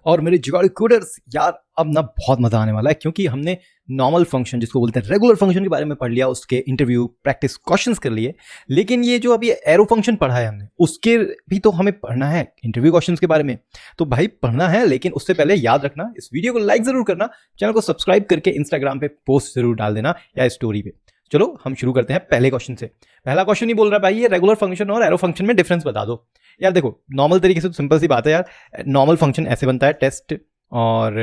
और मेरे जुगाड़ कोडर्स यार अब ना बहुत मजा आने वाला है, क्योंकि हमने नॉर्मल फंक्शन जिसको बोलते हैं रेगुलर फंक्शन के बारे में पढ़ लिया, उसके इंटरव्यू प्रैक्टिस क्वेश्चंस कर लिए। लेकिन ये जो अभी एरो फंक्शन पढ़ा है हमने, उसके भी तो हमें पढ़ना है इंटरव्यू क्वेश्चंस के बारे में। तो भाई पढ़ना है, लेकिन उससे पहले याद रखना इस वीडियो को लाइक जरूर करना, चैनल को सब्सक्राइब करके इंस्टाग्राम पे पोस्ट जरूर डाल देना या स्टोरी पे। चलो हम शुरू करते हैं पहले क्वेश्चन से। पहला क्वेश्चन ही बोल रहा है भाई ये रेगुलर फंक्शन और एरो फंक्शन में डिफरेंस बता दो। यार देखो नॉर्मल तरीके से तो सिंपल सी बात है यार, नॉर्मल फंक्शन ऐसे बनता है टेस्ट, और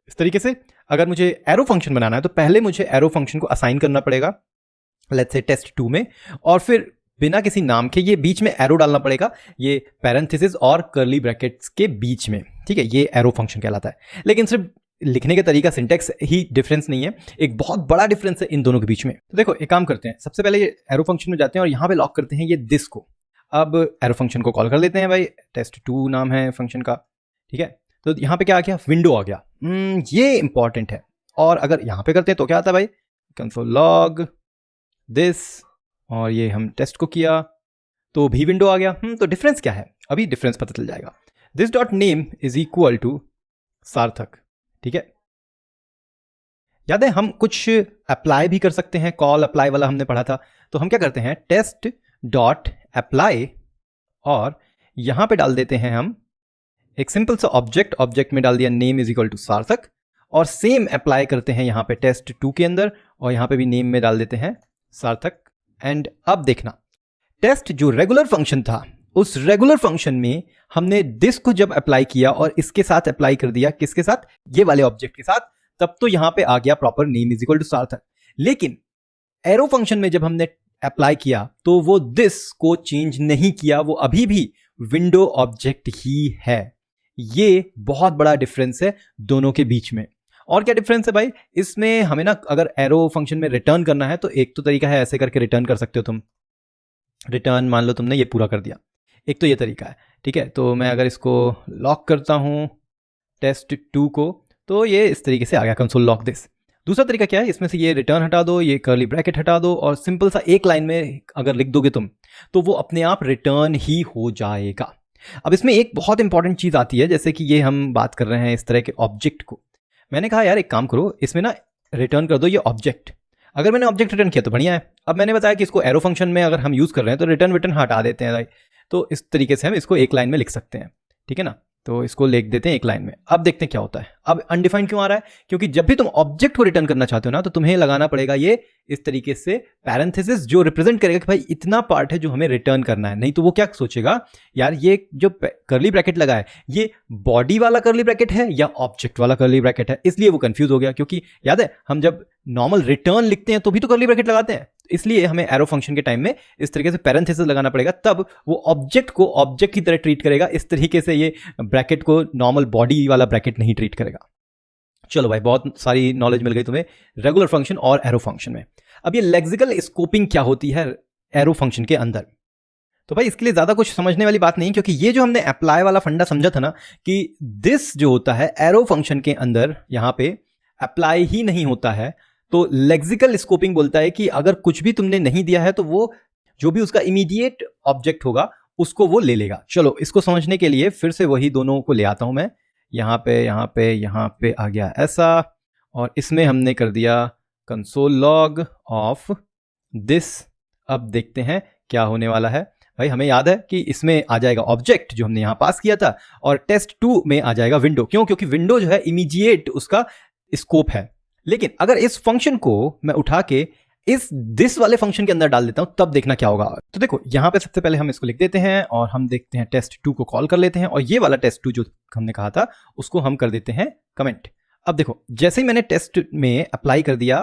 इस तरीके से अगर मुझे एरो फंक्शन बनाना है तो पहले मुझे एरो फंक्शन को असाइन करना पड़ेगा लेट्स से टेस्ट 2 में, और फिर बिना किसी नाम के ये बीच में एरो डालना पड़ेगा, ये पैरेंथेसिस और कर्ली ब्रैकेट्स के बीच में, ठीक है, ये एरो फंक्शन कहलाता है। लेकिन सिर्फ लिखने का तरीका सिंटेक्स ही डिफरेंस नहीं है, एक बहुत बड़ा डिफरेंस है इन दोनों के बीच में। तो देखो एक काम करते हैं, सबसे पहले ये एरो फंक्शन में जाते हैं और यहाँ पे लॉक करते हैं ये दिस को। अब एरो फंक्शन को कॉल कर लेते हैं भाई, टेस्ट 2 नाम है फंक्शन का, ठीक है। तो यहाँ पे क्या आ गया, विंडो आ गया, ये इंपॉर्टेंट है। और अगर यहाँ पे करते हैं तो क्या आता है भाई, कंसोल लॉग दिस, और ये हम टेस्ट को किया तो भी विंडो आ गया। तो डिफरेंस क्या है, अभी डिफरेंस पता चल जाएगा। This dot name is equal to Sarthak, ठीक है। याद है हम कुछ अप्लाई भी कर सकते हैं, कॉल अप्लाई वाला हमने पढ़ा था। तो हम क्या करते हैं, टेस्ट डॉट अप्लाई, और यहां पे डाल देते हैं हम एक सिंपल सा ऑब्जेक्ट, ऑब्जेक्ट में डाल दिया नेम इज इक्वल टू सार्थक, और सेम अप्लाई करते हैं यहां पे टेस्ट 2 के अंदर, और यहां पे भी नेम में डाल देते हैं सार्थक। एंड अब देखना, टेस्ट जो रेगुलर फंक्शन था, उस रेगुलर फंक्शन में हमने दिस को जब अप्लाई किया और इसके साथ अप्लाई कर दिया, किसके साथ, ये वाले ऑब्जेक्ट के साथ, तब तो यहां पे आ गया proper name is equal to Sarthak. लेकिन एरो फंक्शन में जब हमने अप्लाई किया तो वो दिस को चेंज नहीं किया, वो अभी भी विंडो ऑब्जेक्ट ही है। ये बहुत बड़ा डिफरेंस है दोनों के बीच में। और क्या डिफरेंस है भाई, इसमें हमें ना अगर एरो फंक्शन में रिटर्न करना है तो एक तो तरीका है ऐसे करके रिटर्न कर सकते हो तुम, रिटर्न मान लो तुमने ये पूरा कर दिया, एक तो ये तरीका है, ठीक है। तो मैं अगर इसको लॉक करता हूं टेस्ट 2 को, तो ये इस तरीके से आ गया कंसोल लॉक दिस। दूसरा तरीका क्या है, इसमें से ये रिटर्न हटा दो, ये कर्ली ब्रैकेट हटा दो, और सिंपल सा एक लाइन में अगर लिख दोगे तुम तो वो अपने आप रिटर्न ही हो जाएगा। अब इसमें एक बहुत इंपॉर्टेंट चीज आती है, जैसे कि ये हम बात कर रहे हैं इस तरह के ऑब्जेक्ट को। मैंने कहा यार एक काम करो, इसमें ना रिटर्न कर दो ये ऑब्जेक्ट। अगर मैंने ऑब्जेक्ट रिटर्न किया तो बढ़िया है। अब मैंने बताया कि इसको एरो फंक्शन में अगर हम यूज कर रहे हैं तो रिटर्न हटा देते हैं भाई। तो इस तरीके से हम इसको एक लाइन में लिख सकते हैं, ठीक है ना। तो इसको लिख देते हैं एक लाइन में। अब देखते हैं क्या होता है। अब अनडिफाइंड क्यों आ रहा है, क्योंकि जब भी तुम ऑब्जेक्ट को रिटर्न करना चाहते हो ना, तो तुम्हें लगाना पड़ेगा ये इस तरीके से पैरेंथेसिस, जो रिप्रेजेंट करेगा कि भाई इतना पार्ट है जो हमें रिटर्न करना है। नहीं तो वो क्या सोचेगा, यार ये जो कर्ली ब्रैकेट लगा है ये बॉडी वाला कर्ली ब्रैकेट है या ऑब्जेक्ट वाला कर्ली ब्रैकेट है, इसलिए वो कंफ्यूज हो गया। क्योंकि याद है हम जब नॉर्मल रिटर्न लिखते हैं तो भी तो कर्ली ब्रैकेट लगाते हैं, इसलिए हमें एरो फंक्शन के टाइम में इस तरीके से पैरेंथेसिस लगाना पड़ेगा, तब वो ऑब्जेक्ट को ऑब्जेक्ट की तरह ट्रीट करेगा। इस तरीके से ये ब्रैकेट को नॉर्मल बॉडी वाला ब्रैकेट नहीं ट्रीट करेगा। चलो भाई बहुत सारी नॉलेज मिल गई तुम्हें रेगुलर फंक्शन और एरो फंक्शन में। अब ये लेक्सिकल स्कोपिंग क्या होती है एरो फंक्शन के अंदर, तो भाई इसके लिए ज्यादा कुछ समझने वाली बात नहीं, क्योंकि ये जो हमने अप्लाई वाला फंडा समझा था ना, कि दिस जो होता है एरो फंक्शन के अंदर यहां पे अप्लाई ही नहीं होता है। तो लेक्सिकल स्कोपिंग बोलता है कि अगर कुछ भी तुमने नहीं दिया है तो वो जो भी उसका इमीडिएट ऑब्जेक्ट होगा उसको वो ले लेगा। चलो इसको समझने के लिए फिर से वही दोनों को ले आता हूं मैं, यहाँ पे आ गया ऐसा, और इसमें हमने कर दिया कंसोल लॉग ऑफ दिस। अब देखते हैं क्या होने वाला है। भाई हमें याद है कि इसमें आ जाएगा ऑब्जेक्ट जो हमने यहां पास किया था, और टेस्ट 2 में आ जाएगा विंडो। क्यों, क्योंकि विंडो जो है इमीडिएट उसका स्कोप है। लेकिन अगर इस फंक्शन को मैं उठा के इस दिस वाले फंक्शन के अंदर डाल देता हूं, तब देखना क्या होगा। तो देखो यहां पे सबसे पहले हम इसको लिख देते हैं और हम देखते हैं टेस्ट 2 को कॉल कर लेते हैं, और ये वाला टेस्ट 2 जो हमने कहा था उसको हम कर देते हैं कमेंट। अब देखो जैसे ही मैंने टेस्ट में अप्लाई कर दिया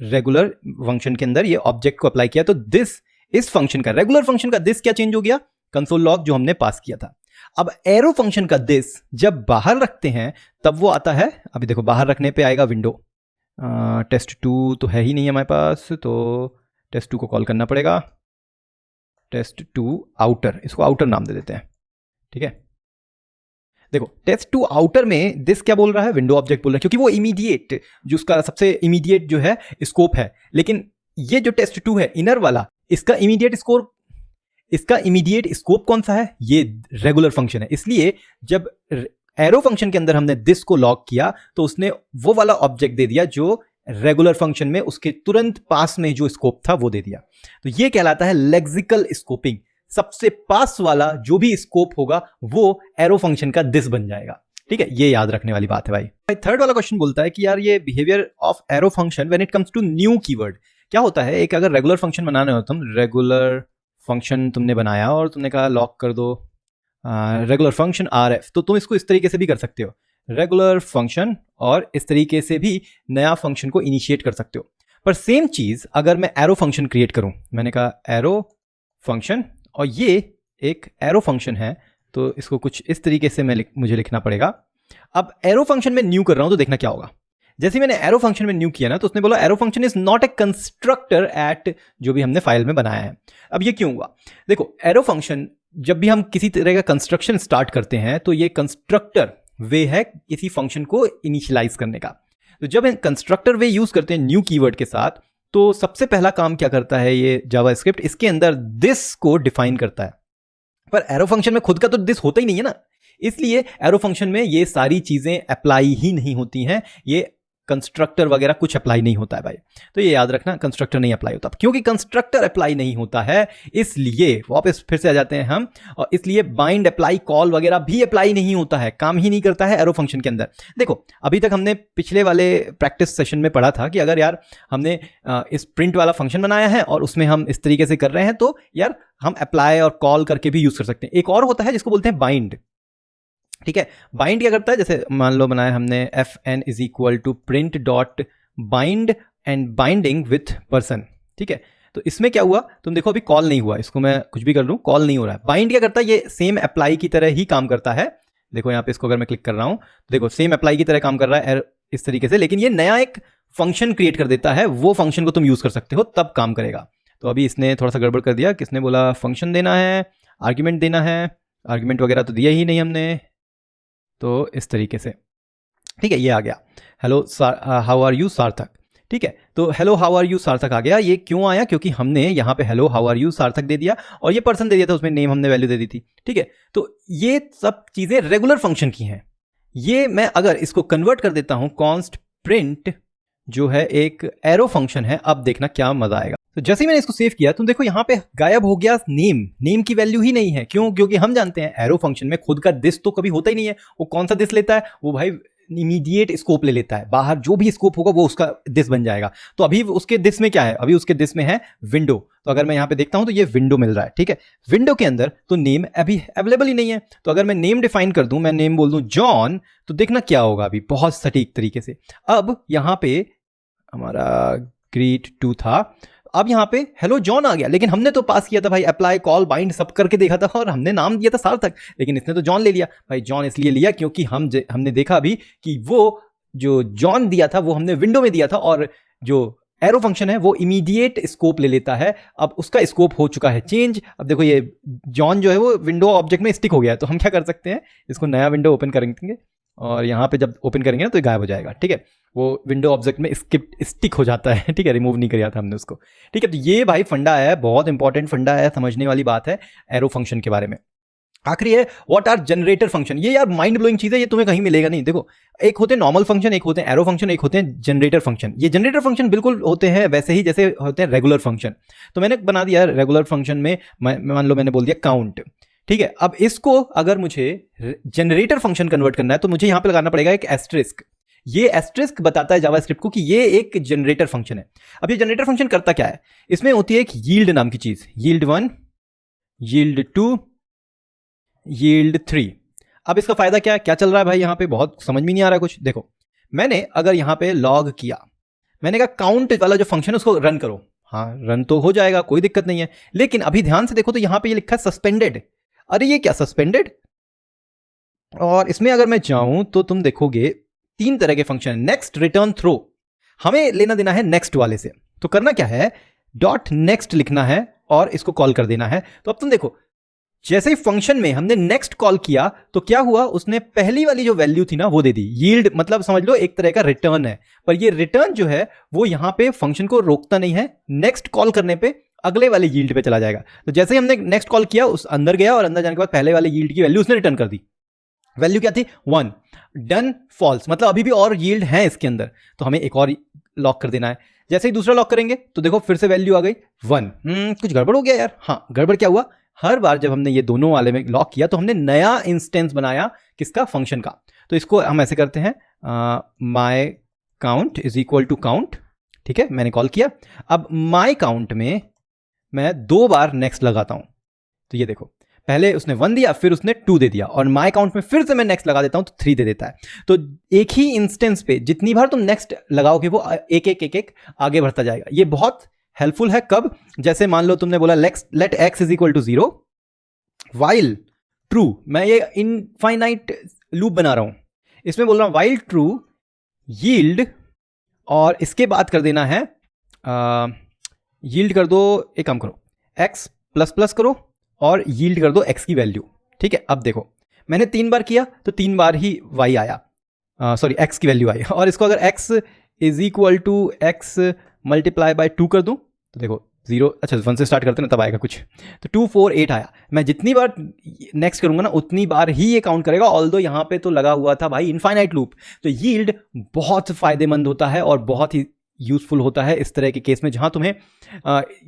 रेगुलर फंक्शन के अंदर, ये ऑब्जेक्ट को अप्लाई किया, तो दिस इस फंक्शन का रेगुलर फंक्शन का दिस क्या चेंज हो गया, कंसोल लॉग जो हमने पास किया था। अब एरो फंक्शन का दिस जब बाहर रखते हैं तब वो आता है, अभी देखो बाहर रखने पे आएगा विंडो। टेस्ट 2 तो है ही नहीं हमारे पास, तो टेस्ट 2 को कॉल करना पड़ेगा। टेस्ट 2 आउटर, इसको आउटर नाम दे देते हैं, ठीक है। देखो टेस्ट 2 आउटर में दिस क्या बोल रहा है, विंडो ऑब्जेक्ट बोल रहा है, क्योंकि वो इमीडिएट जो उसका सबसे इमीडिएट जो है स्कोप है। लेकिन ये जो टेस्ट 2 है इनर वाला, इसका इमीडिएट स्कोप कौन सा है, ये रेगुलर फंक्शन है। इसलिए जब एरो फंक्शन के अंदर हमने दिस को लॉक किया तो उसने वो वाला ऑब्जेक्ट दे दिया जो रेगुलर फंक्शन में उसके तुरंत पास में जो स्कोप था वो दे दिया। तो ये कहलाता है लेक्सिकल स्कोपिंग। सबसे पास वाला जो भी स्कोप होगा वो एरो फंक्शन का दिस बन जाएगा। ठीक है, ये याद रखने वाली बात है भाई। थर्ड वाला क्वेश्चन बोलता है कि यार ये behaviour of arrow function when it comes to new keyword. क्या होता है, एक अगर रेगुलर फंक्शन बनाना हो, तुम रेगुलर फंक्शन तुमने बनाया और तुमने कहा लॉक कर दो रेगुलर फंक्शन RF, तो तुम इसको इस तरीके से भी कर सकते हो, रेगुलर फंक्शन, और इस तरीके से भी नया फंक्शन को इनिशिएट कर सकते हो। पर सेम चीज अगर मैं एरो फंक्शन क्रिएट करूं, मैंने कहा एरो फंक्शन और ये एक एरो फंक्शन है, तो इसको कुछ इस तरीके से मुझे लिखना पड़ेगा। अब एरो फंक्शन में न्यू कर रहा हूं तो देखना क्या होगा। जैसे मैंने एरो फंक्शन में न्यू किया ना, तो उसने बोला arrow function is not a constructor at जो भी हमने फाइल में बनाया है। अब ये क्यों हुआ, देखो एरो फंक्शन जब भी हम किसी तरह का कंस्ट्रक्शन स्टार्ट करते हैं तो ये कंस्ट्रक्टर वे है किसी फंक्शन को इनिशियलाइज करने का। तो जब हम कंस्ट्रक्टर वे यूज करते हैं न्यू कीवर्ड के साथ, तो सबसे पहला काम क्या करता है ये जावास्क्रिप्ट, इसके अंदर दिस को डिफाइन करता है। पर एरो फंक्शन में खुद का तो दिस होता ही नहीं है ना, इसलिए एरो फंक्शन में ये सारी चीजें अप्लाई ही नहीं होती हैं, ये कंस्ट्रक्टर वगैरह कुछ अप्लाई नहीं होता है भाई। तो ये याद रखना, कंस्ट्रक्टर नहीं अप्लाई होता। क्योंकि कंस्ट्रक्टर अप्लाई नहीं होता है इसलिए वापस फिर से आ जाते हैं हम, और इसलिए बाइंड, अप्लाई, कॉल वगैरह भी अप्लाई नहीं होता है, काम ही नहीं करता है एरो फंक्शन के अंदर। देखो अभी तक हमने पिछले वाले प्रैक्टिस सेशन में पढ़ा था कि अगर यार हमने इस प्रिंट वाला फंक्शन बनाया है और उसमें हम इस तरीके से कर रहे हैं, तो यार हम अप्लाई और कॉल करके भी यूज कर सकते हैं। एक और होता है जिसको बोलते हैं बाइंड। ठीक है, बाइंड क्या करता है, जैसे मान लो बनाया हमने fn is equal to print dot bind and binding with person. ठीक है, तो इसमें क्या हुआ, तुम देखो अभी कॉल नहीं हुआ, इसको मैं कुछ भी कर लूं कॉल नहीं हो रहा है। बाइंड क्या करता है, ये सेम अप्लाई की तरह ही काम करता है। देखो यहाँ पे इसको अगर मैं क्लिक कर रहा हूं, देखो सेम अप्लाई की तरह काम कर रहा है इस तरीके से, लेकिन ये नया एक फंक्शन क्रिएट कर देता है, वो फंक्शन को तुम यूज कर सकते हो तब काम करेगा। तो अभी इसने थोड़ा सा गड़बड़ कर दिया, किसने बोला फंक्शन देना है, आर्ग्यूमेंट देना है, आर्ग्यूमेंट वगैरह तो दिया ही नहीं हमने, तो इस तरीके से। ठीक है, ये आ गया हेलो हाउ आर यू सार्थक। ठीक है, तो हेलो हाउ आर यू सार्थक आ गया। ये क्यों आया, क्योंकि हमने यहाँ पे हेलो हाउ आर यू सार्थक दे दिया और ये पर्सन दे दिया था, उसमें नेम हमने वैल्यू दे दी थी। ठीक है, तो ये सब चीजें रेगुलर फंक्शन की हैं। ये मैं अगर इसको कन्वर्ट कर देता हूं, कॉन्स्ट प्रिंट जो है एक एरो फंक्शन है, अब देखना क्या मजा आएगा। तो जैसे ही मैंने इसको सेव किया, तुम देखो यहाँ पे गायब हो गया नेम की वैल्यू ही नहीं है। क्यों, क्योंकि हम जानते हैं एरो फंक्शन में खुद का दिस तो कभी होता ही नहीं है। वो कौन सा दिस लेता है, वो भाई इमीडिएट स्कोप ले लेता है, बाहर जो भी स्कोप होगा वो उसका दिस बन जाएगा। तो अभी उसके दिस में क्या है, अभी उसके दिस में है विंडो। तो अगर मैं यहाँ पे देखता हूं तो ये विंडो मिल रहा है। ठीक है, विंडो के अंदर तो नेम अभी अवेलेबल ही नहीं है। तो अगर मैं नेम डिफाइन कर दूं, मैं नेम बोल दूं जॉन, तो देखना क्या होगा अभी बहुत सटीक तरीके से। अब यहाँ पे हमारा ग्रीट 2 था, अब यहाँ पे हेलो जॉन आ गया, लेकिन हमने तो पास किया था भाई अप्लाई कॉल बाइंड सब करके देखा था और हमने नाम दिया था सार्थक, लेकिन इसने तो जॉन ले लिया। भाई जॉन इसलिए लिया क्योंकि हमने देखा अभी कि वो जो जॉन दिया था वो हमने विंडो में दिया था, और जो एरो फंक्शन है वो इमीडिएट स्कोप ले लेता है। अब उसका स्कोप हो चुका है चेंज। अब देखो ये जॉन जो है वो विंडो ऑब्जेक्ट में स्टिक हो गया है। तो हम क्या कर सकते हैं, इसको नया विंडो ओपन करेंगे और यहाँ पे जब ओपन करेंगे ना तो ये गायब हो जाएगा। ठीक है, वो विंडो ऑब्जेक्ट में स्टिक हो जाता है। ठीक है, रिमूव नहीं किया था हमने उसको। ठीक है, तो ये भाई फंडा है, बहुत इंपॉर्टेंट फंडा है, समझने वाली बात है एरो फंक्शन के बारे में। आखिरी है व्हाट आर जनरेटर फंक्शन। ये यार माइंड ब्लोइंग चीज है, ये तुम्हें कहीं मिलेगा नहीं। देखो एक होते हैं नॉर्मल फंक्शन, एक होते हैं एरो फंक्शन, एक होते हैं जनरेटर फंक्शन। ये जनरेटर फंक्शन बिल्कुल होते हैं वैसे ही जैसे होते हैं रेगुलर फंक्शन। तो मैंने बना दिया रेगुलर फंक्शन में, मान लो मैंने बोल दिया काउंट। ठीक है, अब इसको अगर मुझे जनरेटर फंक्शन कन्वर्ट करना है तो मुझे यहां पे लगाना पड़ेगा एक एस्टरिस्क। ये एस्टरिस्क बताता है जावास्क्रिप्ट को कि ये एक जनरेटर फंक्शन है। अब ये जनरेटर फंक्शन करता क्या है, इसमें होती है एक यील्ड नाम की चीज, यील्ड 1, यील्ड 2, यील्ड 3। अब इसका फायदा क्या है, क्या चल रहा है भाई यहाँ पे, बहुत समझ में नहीं आ रहा है कुछ। देखो मैंने अगर यहाँ पे लॉग किया, मैंने कहा काउंट वाला जो फंक्शन है उसको रन करो, हाँ रन तो हो जाएगा, कोई दिक्कत नहीं है। लेकिन अभी ध्यान से देखो तो यहाँ पे ये लिखा है सस्पेंडेड। अरे ये क्या सस्पेंडेड, और इसमें अगर मैं जाऊं तो तुम देखोगे 3 तरह के फंक्शन, नेक्स्ट, रिटर्न, थ्रो। हमें लेना देना है नेक्स्ट वाले से, तो करना क्या है, डॉट नेक्स्ट लिखना है और इसको कॉल कर देना है। तो अब तुम देखो जैसे ही फंक्शन में हमने नेक्स्ट कॉल किया तो क्या हुआ, उसने पहली वाली जो वैल्यू थी ना वो दे दी। यील्ड मतलब समझ लो एक तरह का रिटर्न है, पर ये रिटर्न जो है वो यहां पे फंक्शन को रोकता नहीं है, नेक्स्ट कॉल करने पे अगले वाले यील्ड पे चला जाएगा। तो जैसे ही हमने नेक्स्ट कॉल किया, उस अंदर गया और अंदर जाने के बाद पहले वाले यील्ड की वैल्यू उसने रिटर्न कर दी। वैल्यू क्या थी 1, डन फॉल्स, मतलब अभी भी और यील्ड है इसके अंदर, तो हमें एक और लॉक कर देना है। जैसे ही दूसरा लॉक करेंगे तो देखो फिर से वैल्यू आ गई 1। कुछ गड़बड़ हो गया यार। हाँ, गड़बड़ क्या हुआ, हर बार जब हमने ये दोनों वाले में लॉक किया तो हमने नया इंस्टेंस बनाया किसका, फंक्शन का। तो इसको हम ऐसे करते हैं my count is equal to count, ठीक है, मैंने कॉल किया। अब माई काउंट में मैं 2 बार नेक्स्ट लगाता हूं, तो ये देखो पहले उसने 1 दिया, फिर उसने 2 दे दिया, और माई काउंट में फिर से मैं नेक्स्ट लगा देता हूं तो 3 दे देता है। तो एक ही इंस्टेंस पे जितनी बार तुम नेक्स्ट लगाओगे वो एक एक एक एक आगे बढ़ता जाएगा। ये बहुत हेल्पफुल है। कब, जैसे मान लो तुमने बोला let X is equal to 0 while true, मैं ये इनफाइनाइट लूप बना रहा हूं, इसमें बोल रहा हूं वाइल ट्रू यील्ड, और इसके बाद कर देना है यील्ड कर दो, एक काम करो एक्स प्लस प्लस करो और यील्ड कर दो एक्स की वैल्यू, ठीक है। अब देखो मैंने 3 बार किया तो 3 बार ही वाई आया, सॉरी एक्स की वैल्यू आई। और इसको अगर X is equal to X multiply by 2 कर दूं तो देखो 0, अच्छा 1 से स्टार्ट करते ना तब आएगा कुछ, तो 2 4 8 आया। मैं जितनी बार नेक्स्ट करूंगा ना उतनी बार ही ये काउंट करेगा, ऑल्दो यहाँ पे तो लगा हुआ था भाई इनफाइनाइट लूप। तो यील्ड बहुत फायदेमंद होता है और बहुत ही यूजफुल होता है इस तरह के केस में, जहां तुम्हें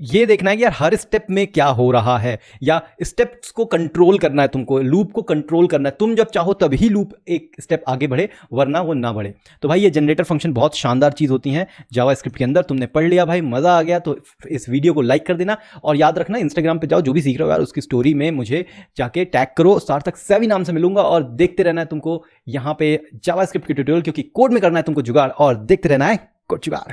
ये देखना है कि यार हर स्टेप में क्या हो रहा है, या स्टेप्स को कंट्रोल करना है, तुमको लूप को कंट्रोल करना है। तुम जब चाहो तभी लूप एक स्टेप आगे बढ़े, वरना वो ना बढ़े। तो भाई ये जनरेटर फंक्शन बहुत शानदार चीज़ होती हैं जावास्क्रिप्ट के अंदर। तुमने पढ़ लिया भाई, मज़ा आ गया, तो इस वीडियो को लाइक कर देना, और याद रखना इंस्टाग्राम पर जाओ, जो भी सीख रहे हो यार उसकी स्टोरी में मुझे जाके टैग करो, सार्थक सेवी नाम से मिलूंगा, और देखते रहना है तुमको यहाँ पे जावास्क्रिप्ट के ट्यूटोरियल, क्योंकि कोड में करना है तुमको जुगाड़, और देखते रहना है कोड जुगाड़।